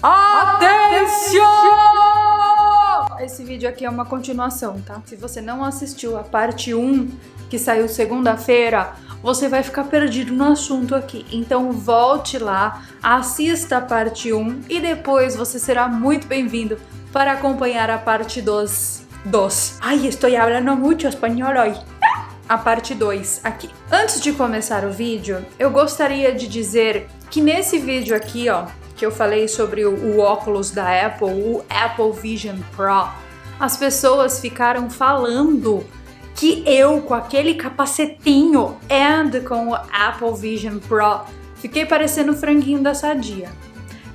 Atenção! Esse vídeo aqui é uma continuação, tá? Se você não assistiu a parte 1, que saiu segunda-feira, você vai ficar perdido no assunto aqui. Então volte lá, assista a parte 1 e depois você será muito bem-vindo para acompanhar a parte 2. Ai, estou falando muito espanhol hoje. A parte 2 aqui. Antes de começar o vídeo, eu gostaria de dizer que nesse vídeo aqui, ó, que eu falei sobre o óculos da Apple, o Apple Vision Pro, as pessoas ficaram falando que eu, com aquele capacetinho e com o Apple Vision Pro, fiquei parecendo o franguinho da Sadia.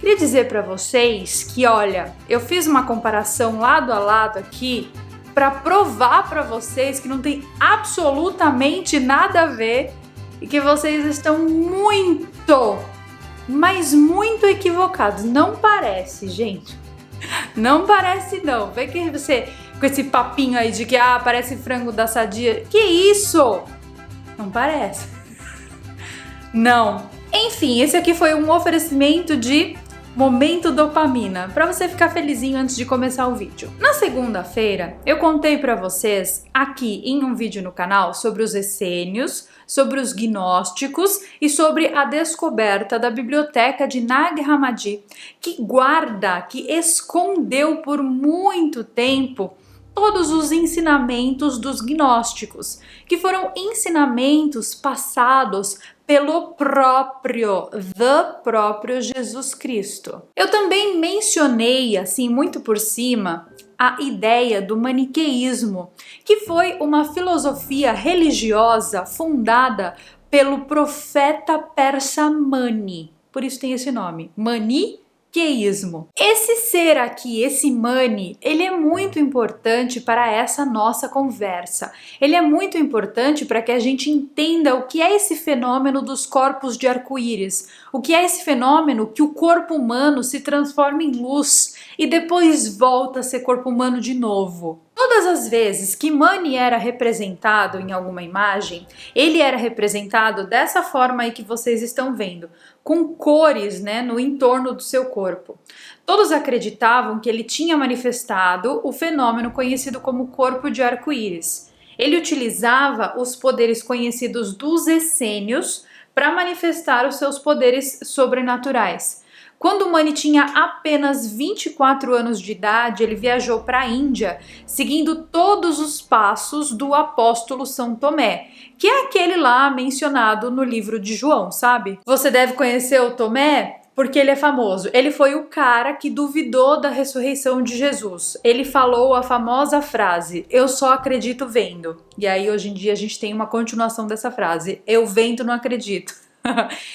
Queria dizer para vocês que, olha, eu fiz uma comparação lado a lado aqui para provar para vocês que não tem absolutamente nada a ver e que vocês estão muito, mas muito equivocados. Não parece, gente. Não parece não. Vê que você com esse papinho aí de que parece frango da Sadia. Que isso? Não parece. Não. Enfim, esse aqui foi um oferecimento de Momento Dopamina, para você ficar felizinho antes de começar o vídeo. Na segunda-feira, eu contei para vocês aqui em um vídeo no canal sobre os essênios, sobre os gnósticos e sobre a descoberta da biblioteca de Nag Hammadi, que escondeu por muito tempo todos os ensinamentos dos gnósticos, que foram ensinamentos passados pelo próprio Jesus Cristo. Eu também mencionei, assim, muito por cima, a ideia do maniqueísmo, que foi uma filosofia religiosa fundada pelo profeta persa Mani. Por isso tem esse nome, maniqueísmo. Esse ser aqui, esse Mani, ele é muito importante para essa nossa conversa. Ele é muito importante para que a gente entenda o que é esse fenômeno dos corpos de arco-íris. O que é esse fenômeno que o corpo humano se transforma em luz e depois volta a ser corpo humano de novo. Todas as vezes que Mani era representado em alguma imagem, ele era representado dessa forma aí que vocês estão vendo, com cores, né, no entorno do seu corpo. Todos acreditavam que ele tinha manifestado o fenômeno conhecido como corpo de arco-íris. Ele utilizava os poderes conhecidos dos essênios para manifestar os seus poderes sobrenaturais. Quando Mani tinha apenas 24 anos de idade, ele viajou para a Índia, seguindo todos os passos do apóstolo São Tomé, que é aquele lá mencionado no livro de João, sabe? Você deve conhecer o Tomé porque ele é famoso. Ele foi o cara que duvidou da ressurreição de Jesus. Ele falou a famosa frase, eu só acredito vendo. E aí hoje em dia a gente tem uma continuação dessa frase, eu vendo não acredito.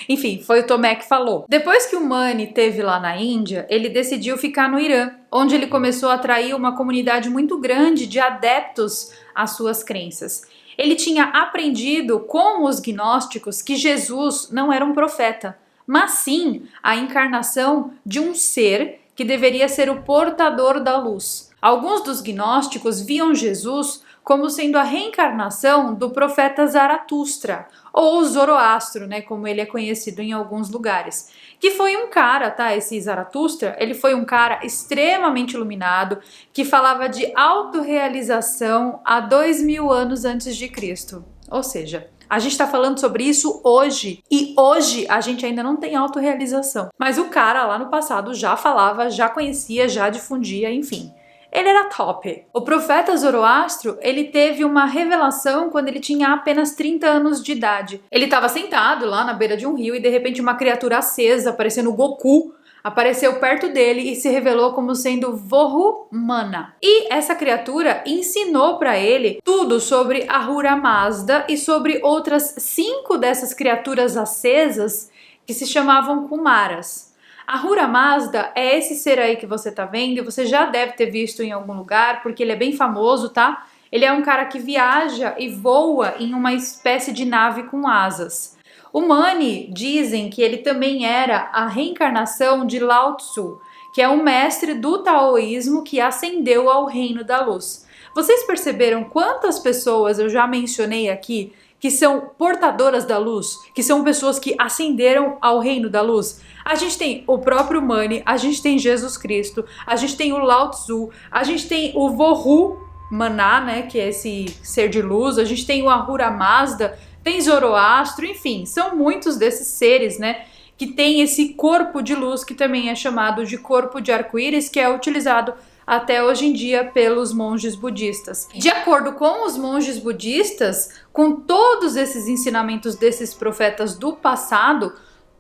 Enfim, foi o Tomé que falou. Depois que o Mani esteve lá na Índia, ele decidiu ficar no Irã, onde ele começou a atrair uma comunidade muito grande de adeptos às suas crenças. Ele tinha aprendido com os gnósticos que Jesus não era um profeta, mas sim a encarnação de um ser que deveria ser o portador da luz. Alguns dos gnósticos viam Jesus como sendo a reencarnação do profeta Zaratustra, ou Zoroastro, né, como ele é conhecido em alguns lugares. Que foi um cara, tá, esse Zaratustra, ele foi um cara extremamente iluminado, que falava de autorrealização há 2000 anos antes de Cristo. Ou seja, a gente está falando sobre isso hoje, e hoje a gente ainda não tem autorrealização. Mas o cara lá no passado já falava, já conhecia, já difundia, enfim. Ele era top. O profeta Zoroastro, ele teve uma revelação quando ele tinha apenas 30 anos de idade. Ele estava sentado lá na beira de um rio e de repente uma criatura acesa, parecendo Goku, apareceu perto dele e se revelou como sendo Vahumana. E essa criatura ensinou para ele tudo sobre Ahura Mazda e sobre outras 5 dessas criaturas acesas que se chamavam Kumaras. Ahura Mazda é esse ser aí que você tá vendo e você já deve ter visto em algum lugar porque ele é bem famoso, tá? Ele é um cara que viaja e voa em uma espécie de nave com asas. O Mani dizem que ele também era a reencarnação de Lao Tzu, que é um mestre do taoísmo que ascendeu ao reino da luz. Vocês perceberam quantas pessoas eu já mencionei aqui que são portadoras da luz, que são pessoas que ascenderam ao reino da luz. A gente tem o próprio Mani, a gente tem Jesus Cristo, a gente tem o Lao Tzu, a gente tem o Vohu Maná, né, que é esse ser de luz, a gente tem o Ahura Mazda, tem Zoroastro, enfim, são muitos desses seres, né, que tem esse corpo de luz que também é chamado de corpo de arco-íris, que é utilizado até hoje em dia pelos monges budistas. De acordo com os monges budistas, com todos esses ensinamentos desses profetas do passado,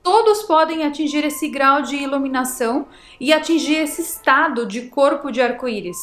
todos podem atingir esse grau de iluminação e atingir esse estado de corpo de arco-íris.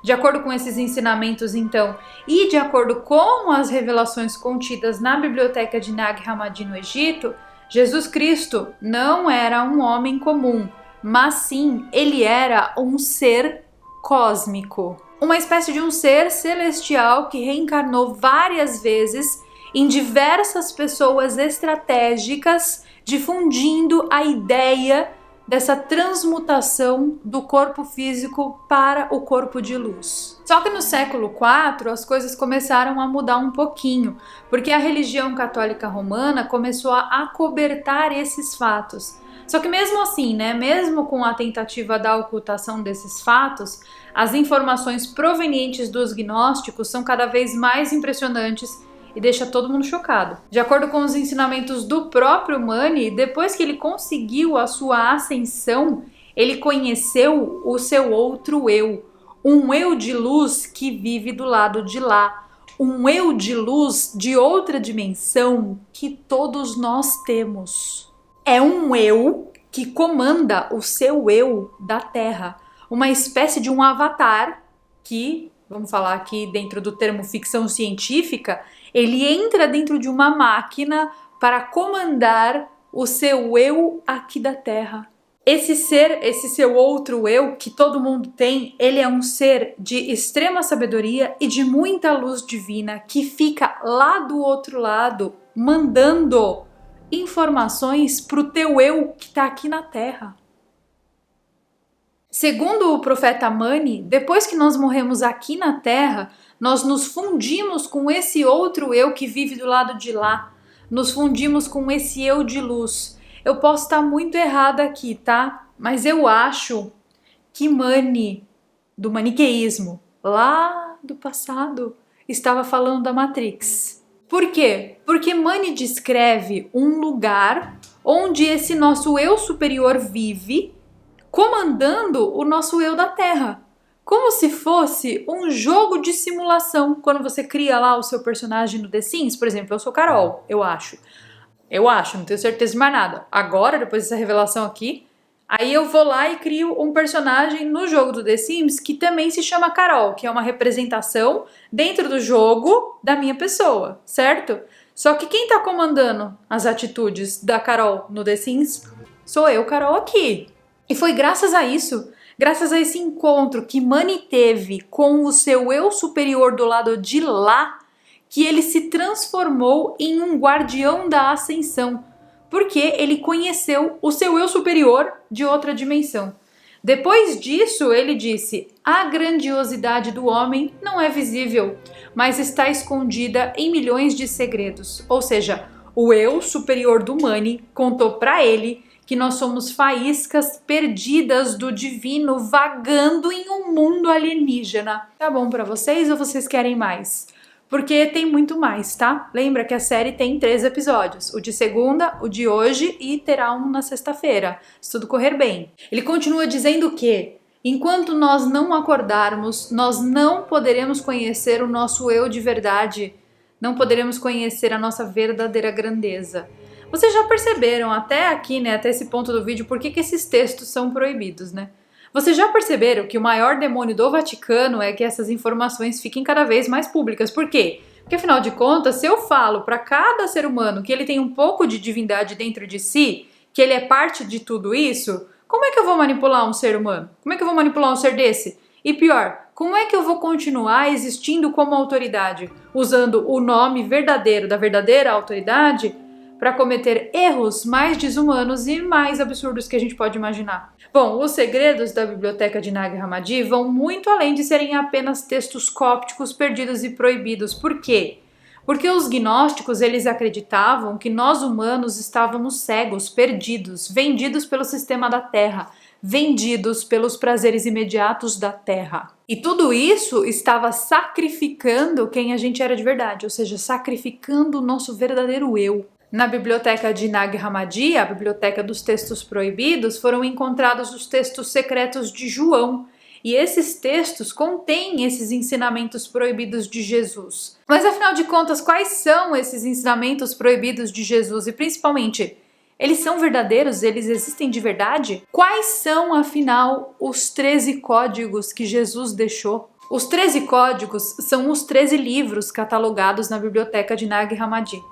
De acordo com esses ensinamentos, então, e de acordo com as revelações contidas na biblioteca de Nag Hammadi no Egito, Jesus Cristo não era um homem comum, mas sim, ele era um ser cósmico. Uma espécie de um ser celestial que reencarnou várias vezes em diversas pessoas estratégicas, difundindo a ideia dessa transmutação do corpo físico para o corpo de luz. Só que no século IV as coisas começaram a mudar um pouquinho, porque a religião católica romana começou a acobertar esses fatos. Só que mesmo assim, né, mesmo com a tentativa da ocultação desses fatos, as informações provenientes dos gnósticos são cada vez mais impressionantes e deixa todo mundo chocado. De acordo com os ensinamentos do próprio Mani, depois que ele conseguiu a sua ascensão, ele conheceu o seu outro eu, um eu de luz que vive do lado de lá, um eu de luz de outra dimensão que todos nós temos. É um eu que comanda o seu eu da Terra, uma espécie de um avatar que, vamos falar aqui dentro do termo ficção científica, ele entra dentro de uma máquina para comandar o seu eu aqui da Terra. Esse ser, esse seu outro eu que todo mundo tem, ele é um ser de extrema sabedoria e de muita luz divina que fica lá do outro lado mandando informações para o teu eu que está aqui na Terra. Segundo o profeta Mani, depois que nós morremos aqui na Terra, nós nos fundimos com esse outro eu que vive do lado de lá, nos fundimos com esse eu de luz. Eu posso estar muito errada aqui, tá? Mas eu acho que Mani, do maniqueísmo, lá do passado, estava falando da Matrix. Por quê? Porque Mani descreve um lugar onde esse nosso eu superior vive, comandando o nosso eu da Terra. Como se fosse um jogo de simulação. Quando você cria lá o seu personagem no The Sims, por exemplo, eu sou Carol, eu acho. Não tenho certeza de mais nada. Agora, depois dessa revelação aqui, aí eu vou lá e crio um personagem no jogo do The Sims que também se chama Carol, que é uma representação dentro do jogo da minha pessoa, certo? Só que quem tá comandando as atitudes da Carol no The Sims sou eu, Carol, aqui. E foi graças a isso, graças a esse encontro que Mani teve com o seu eu superior do lado de lá, que ele se transformou em um guardião da ascensão, porque ele conheceu o seu eu superior de outra dimensão. Depois disso, ele disse: a grandiosidade do homem não é visível, mas está escondida em milhões de segredos. Ou seja, o eu superior do Mani contou para ele que nós somos faíscas perdidas do divino vagando em um mundo alienígena. Tá bom para vocês ou vocês querem mais? Porque tem muito mais, tá? Lembra que a série tem 3 episódios, o de segunda, o de hoje e terá um na sexta-feira, se tudo correr bem. Ele continua dizendo que, enquanto nós não acordarmos, nós não poderemos conhecer o nosso eu de verdade, não poderemos conhecer a nossa verdadeira grandeza. Vocês já perceberam até aqui, né, até esse ponto do vídeo, por que esses textos são proibidos, né? Vocês já perceberam que o maior demônio do Vaticano é que essas informações fiquem cada vez mais públicas? Por quê? Porque, afinal de contas, se eu falo para cada ser humano que ele tem um pouco de divindade dentro de si, que ele é parte de tudo isso, como é que eu vou manipular um ser humano? Como é que eu vou manipular um ser desse? E pior, como é que eu vou continuar existindo como autoridade, usando o nome verdadeiro da verdadeira autoridade para cometer erros mais desumanos e mais absurdos que a gente pode imaginar? Bom, os segredos da biblioteca de Nag Hammadi vão muito além de serem apenas textos cópticos perdidos e proibidos. Por quê? Porque os gnósticos, eles acreditavam que nós humanos estávamos cegos, perdidos, vendidos pelo sistema da Terra, vendidos pelos prazeres imediatos da Terra. E tudo isso estava sacrificando quem a gente era de verdade, ou seja, sacrificando o nosso verdadeiro eu. Na biblioteca de Nag Hammadi, a biblioteca dos textos proibidos, foram encontrados os textos secretos de João. E esses textos contêm esses ensinamentos proibidos de Jesus. Mas afinal de contas, quais são esses ensinamentos proibidos de Jesus? E principalmente, eles são verdadeiros? Eles existem de verdade? Quais são, afinal, os 13 códigos que Jesus deixou? Os 13 códigos são os 13 livros catalogados na biblioteca de Nag Hammadi.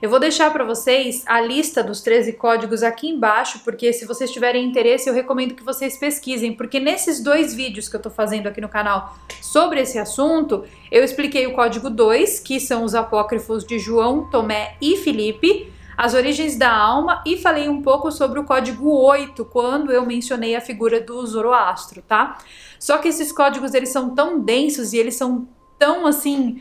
Eu vou deixar para vocês a lista dos 13 códigos aqui embaixo, porque se vocês tiverem interesse, eu recomendo que vocês pesquisem, porque nesses 2 vídeos que eu tô fazendo aqui no canal sobre esse assunto, eu expliquei o código 2, que são os apócrifos de João, Tomé e Filipe, as origens da alma, e falei um pouco sobre o código 8, quando eu mencionei a figura do Zoroastro, tá? Só que esses códigos, eles são tão densos e eles são tão, assim,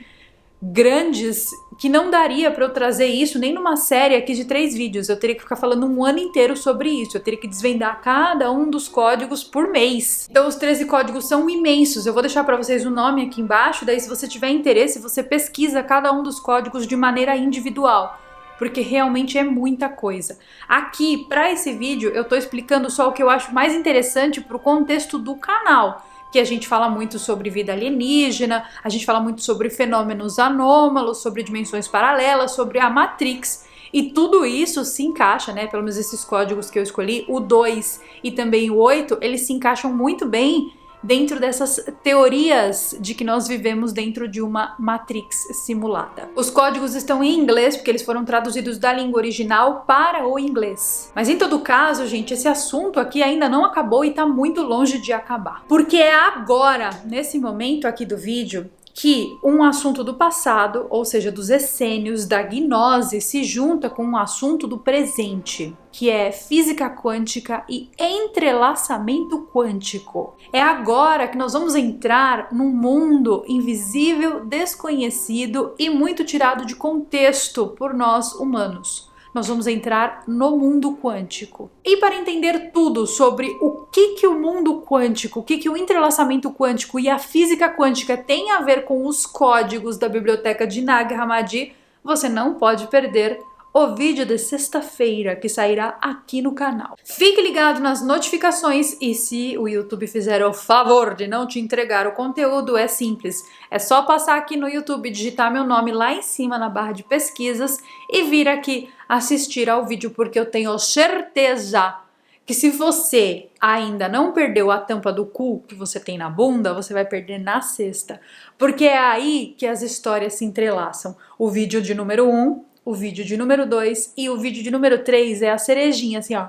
grandes, que não daria para eu trazer isso nem numa série aqui de 3 vídeos. Eu teria que ficar falando um ano inteiro sobre isso. Eu teria que desvendar cada um dos códigos por mês. Então os 13 códigos são imensos. Eu vou deixar para vocês o nome aqui embaixo. Daí, se você tiver interesse, você pesquisa cada um dos códigos de maneira individual, porque realmente é muita coisa. Aqui, para esse vídeo, eu tô explicando só o que eu acho mais interessante pro contexto do canal, que a gente fala muito sobre vida alienígena, a gente fala muito sobre fenômenos anômalos, sobre dimensões paralelas, sobre a Matrix, e tudo isso se encaixa, né, pelo menos esses códigos que eu escolhi, o 2 e também o 8, eles se encaixam muito bem dentro dessas teorias de que nós vivemos dentro de uma Matrix simulada. Os códigos estão em inglês porque eles foram traduzidos da língua original para o inglês. Mas em todo caso, gente, esse assunto aqui ainda não acabou e tá muito longe de acabar. Porque é agora, nesse momento aqui do vídeo, que um assunto do passado, ou seja, dos essênios, da gnose, se junta com um assunto do presente, que é física quântica e entrelaçamento quântico. É agora que nós vamos entrar num mundo invisível, desconhecido e muito tirado de contexto por nós humanos. Nós vamos entrar no mundo quântico. E para entender tudo sobre o que o mundo quântico, o que o entrelaçamento quântico e a física quântica tem a ver com os códigos da biblioteca de Nag Hammadi, você não pode perder o vídeo de sexta-feira que sairá aqui no canal. Fique ligado nas notificações e se o YouTube fizer o favor de não te entregar o conteúdo, é simples. É só passar aqui no YouTube, digitar meu nome lá em cima na barra de pesquisas e vir aqui assistir ao vídeo, porque eu tenho certeza que se você ainda não perdeu a tampa do cu que você tem na bunda, você vai perder na sexta. Porque é aí que as histórias se entrelaçam. O vídeo de número 1, o vídeo de número 2 e o vídeo de número 3 é a cerejinha, assim, ó,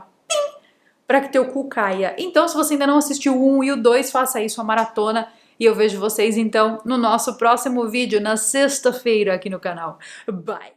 para que teu cu caia. Então, se você ainda não assistiu o 1 e o 2, faça isso, a maratona, e eu vejo vocês, então, no nosso próximo vídeo, na sexta-feira, aqui no canal. Bye!